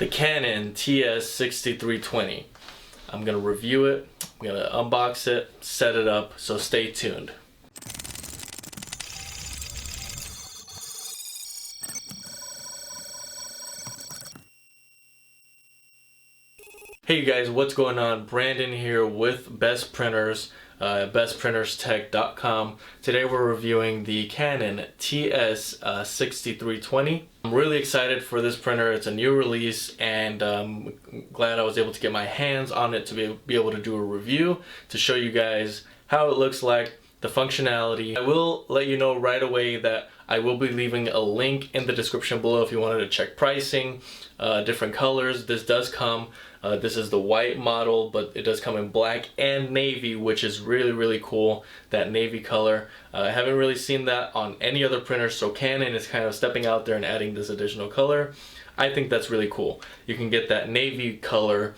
the Canon TS6320. I'm going to review it, I'm going to unbox it, set it up, so stay tuned. Hey you guys, what's going on? Brandon here with Best Printers, bestprinterstech.com. Today we're reviewing the Canon TS6320. I'm really excited for this printer. It's a new release and I'm glad I was able to get my hands on it to be able to do a review to show you guys how it looks like, the functionality. I will let you know right away that I will be leaving a link in the description below if you wanted to check pricing, different colors. This does come. This is the white model, but it does come in black and navy, which is really cool, that navy color. I haven't really seen that on any other printer, so Canon is kind of stepping out there and adding this additional color. I think that's really cool. You can get that navy color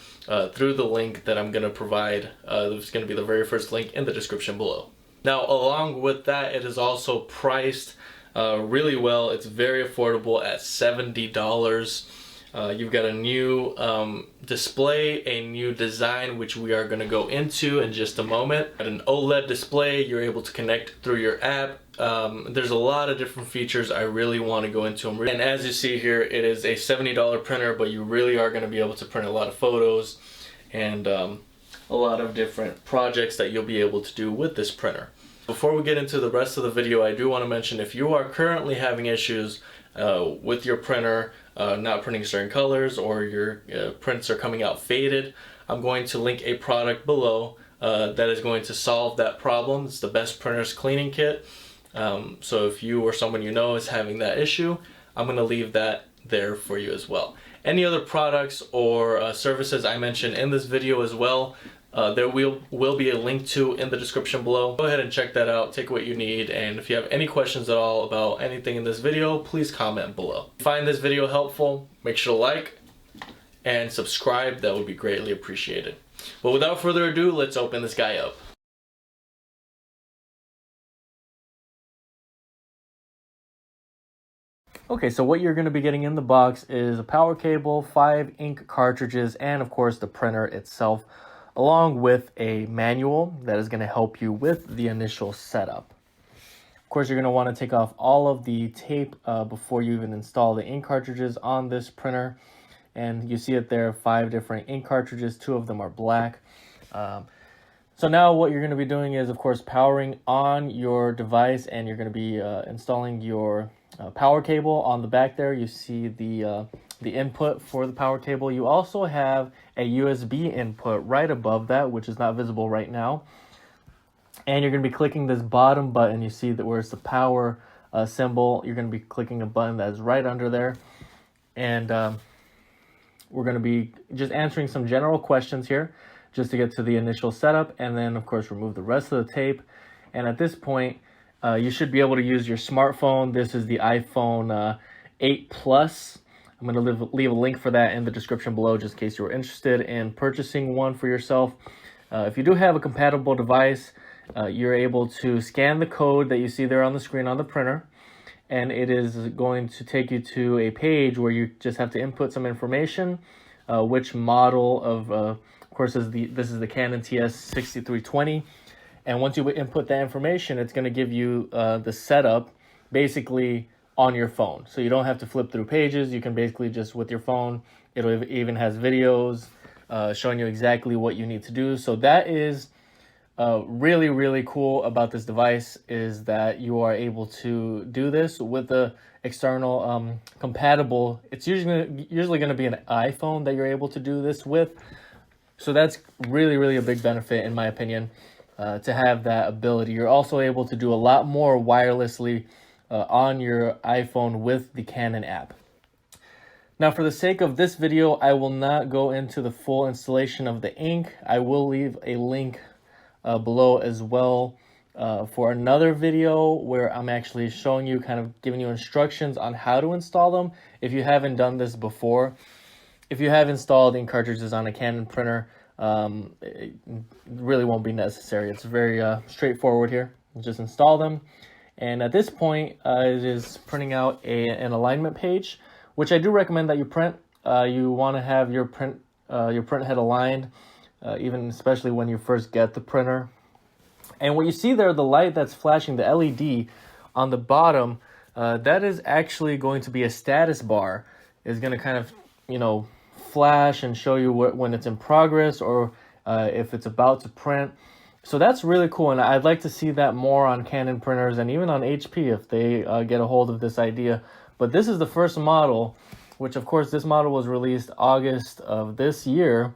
through the link that I'm going to provide. It's going to be the very first link in the description below. Now, along with that, it is also priced really well. It's very affordable at $70. You've got a new display, a new design, which we are going to go into in just a moment. At an OLED display, you're able to connect through your app. There's a lot of different features I really want to go into them. And as you see here, it is a $70 printer, but you really are going to be able to print a lot of photos and a lot of different projects that you'll be able to do with this printer. Before we get into the rest of the video, I do want to mention if you are currently having issues with your printer, not printing certain colors, or your prints are coming out faded, I'm going to link a product below that is going to solve that problem. It's the Best Printers Cleaning Kit. So if you or someone you know is having that issue, I'm going to leave that there for you as well. Any other products or services I mentioned in this video as well, there will be a link to in the description below. Go ahead and check that out, take what you need, and if you have any questions at all about anything in this video, please comment below. If you find this video helpful, make sure to like and subscribe. That would be greatly appreciated. But without further ado, let's open this guy up. Okay, so what you're going to be getting in the box is a power cable, 5 ink cartridges, and of course the printer itself, along with a manual that is going to help you with the initial setup. Of course, you're going to want to take off all of the tape before you even install the ink cartridges on this printer. And you see it there, 5 different ink cartridges, 2 of them are black. So now what you're going to be doing is, of course, powering on your device, and you're going to be installing your power cable. On the back there, you see the input for the power cable. You also have a USB input right above that, which is not visible right now. And you're going to be clicking this bottom button. You see that where it's the power symbol. You're going to be clicking a button that is right under there. And we're going to be just answering some general questions here just to get to the initial setup, and then of course remove the rest of the tape. And at this point, you should be able to use your smartphone. This is the iPhone 8 Plus. I'm going to leave a link for that in the description below, just in case you're interested in purchasing one for yourself. If you do have a compatible device, you're able to scan the code that you see there on the screen on the printer, and it is going to take you to a page where you just have to input some information, which model of course, this is the Canon TS6320. And once you input that information, it's going to give you the setup basically on your phone. So you don't have to flip through pages. You can basically just with your phone, it even has videos showing you exactly what you need to do. So that is really cool about this device, is that you are able to do this with the external compatible. It's usually going to be an iPhone that you're able to do this with. So that's really a big benefit, in my opinion, to have that ability. You're also able to do a lot more wirelessly on your iPhone with the Canon app. Now, for the sake of this video, I will not go into the full installation of the ink. I will leave a link below as well for another video where I'm actually showing you, kind of giving you instructions on how to install them if you haven't done this before. If you have installed ink cartridges on a Canon printer, it really won't be necessary. It's very straightforward here. Just install them. And at this point, it is printing out an alignment page, which I do recommend that you print. you want to have your print head aligned, even especially when you first get the printer. And what you see there, the light that's flashing, the LED on the bottom, that is actually going to be a status bar. It's going to kind of, flash and show you when it's in progress or if it's about to print. So that's really cool, and I'd like to see that more on Canon printers and even on HP if they get a hold of this idea. But this is the first model, which of course this model was released August of this year.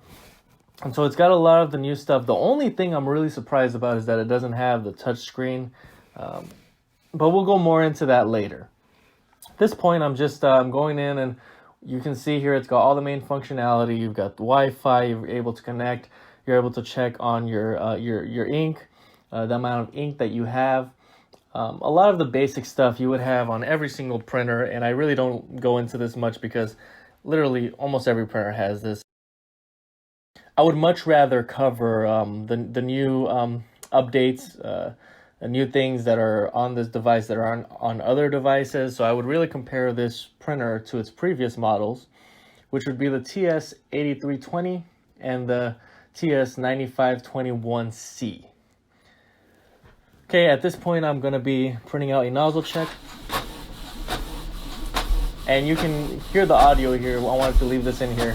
And so it's got a lot of the new stuff. The only thing I'm really surprised about is that it doesn't have the touch screen. But we'll go more into that later. At this point, I'm just going in, and you can see here it's got all the main functionality. You've got the Wi-Fi, you're able to connect, you're able to check on your ink, the amount of ink that you have. A lot of the basic stuff you would have on every single printer, and I really don't go into this much because literally almost every printer has this. I would much rather cover the new updates, the new things that are on this device that are on other devices. So I would really compare this printer to its previous models, which would be the TS8320 and the TS9521C. Okay, at this point I'm going to be printing out a nozzle check. And you can hear the audio here. I wanted to leave this in here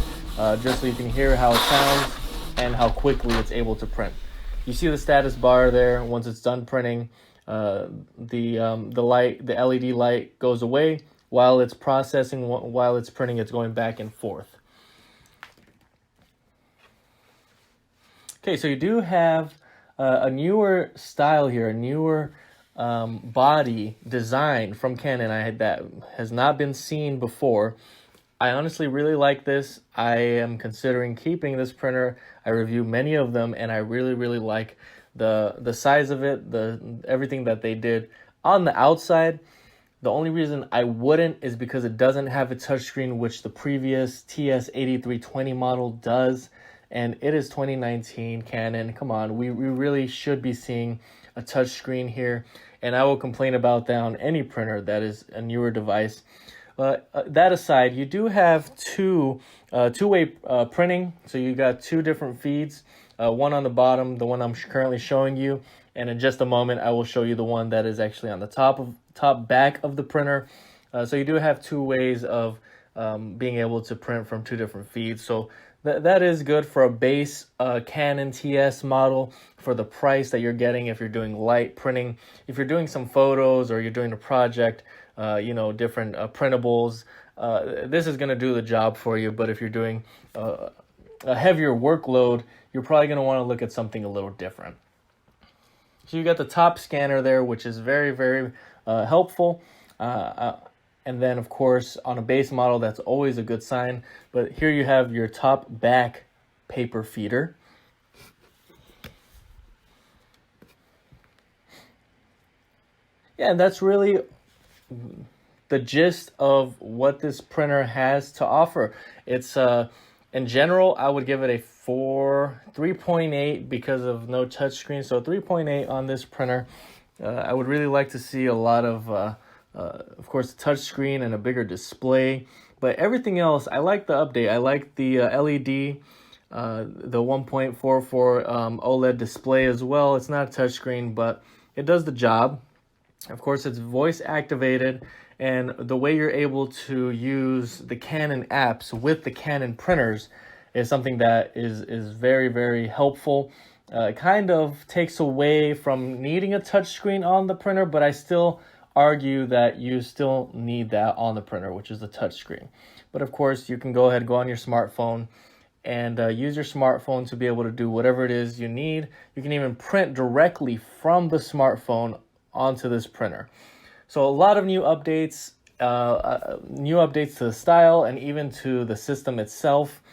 just so you can hear how it sounds and how quickly it's able to print. You see the status bar there. Once it's done printing, the LED light goes away. While it's processing, while it's printing, it's going back and forth. Okay, so you do have a newer style here, a newer body design from Canon that has not been seen before. I honestly really like this. I am considering keeping this printer. I review many of them, and I really, really like the size of it, everything that they did on the outside. The only reason I wouldn't is because it doesn't have a touchscreen, which the previous TS8320 model does. And it is 2019 Canon. Come on, we really should be seeing a touchscreen here. And I will complain about that on any printer that is a newer device. That aside, you do have two-way printing. So you got two different feeds. One on the bottom, the one I'm currently showing you. And in just a moment, I will show you the one that is actually on the top back of the printer. So you do have two ways of being able to print from two different feeds. So that is good for a base Canon TS model for the price that you're getting if you're doing light printing. If you're doing some photos or you're doing a project, different printables, this is going to do the job for you. But if you're doing a heavier workload, you're probably going to want to look at something a little different. So you got the top scanner there, which is very, very helpful. And then, of course, on a base model, that's always a good sign. But here you have your top back paper feeder. Yeah, and that's really the gist of what this printer has to offer. It's, in general, I would give it a 3.8 because of no touchscreen. So 3.8 on this printer. I would really like to see a lot of course, the touch screen and a bigger display. But everything else, I like the update. I like the LED, the 1.44 OLED display as well. It's not a touch screen, but it does the job. Of course, it's voice activated, and the way you're able to use the Canon apps with the Canon printers is something that is very, very helpful. It kind of takes away from needing a touch screen on the printer, but I still argue that you still need that on the printer, which is the touch screen. But of course, you can go ahead and go on your smartphone and use your smartphone to be able to do whatever it is you need. You can even print directly from the smartphone onto this printer. So a lot of new updates to the style and even to the system itself.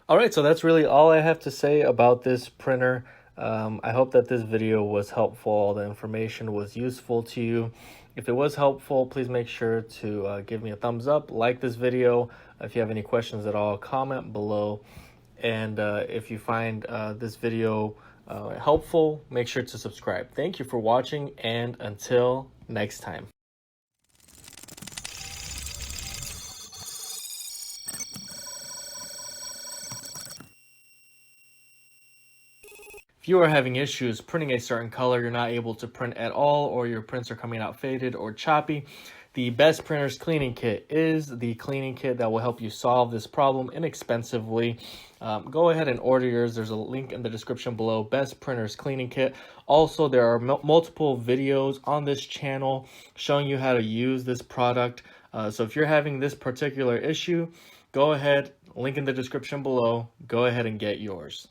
All right, so that's really all I have to say about this printer. I hope that this video was helpful. All the information was useful to you. If it was helpful, please make sure to give me a thumbs up, like this video. If you have any questions at all, comment below. And if you find this video helpful, make sure to subscribe. Thank you for watching, and until next time. If you are having issues printing a certain color, you're not able to print at all, or your prints are coming out faded or choppy, the Best Printers Cleaning Kit is the cleaning kit that will help you solve this problem inexpensively. Go ahead and order yours. There's a link in the description below, Best Printers Cleaning Kit. Also, there are multiple videos on this channel showing you how to use this product. So if you're having this particular issue, go ahead, link in the description below, go ahead and get yours.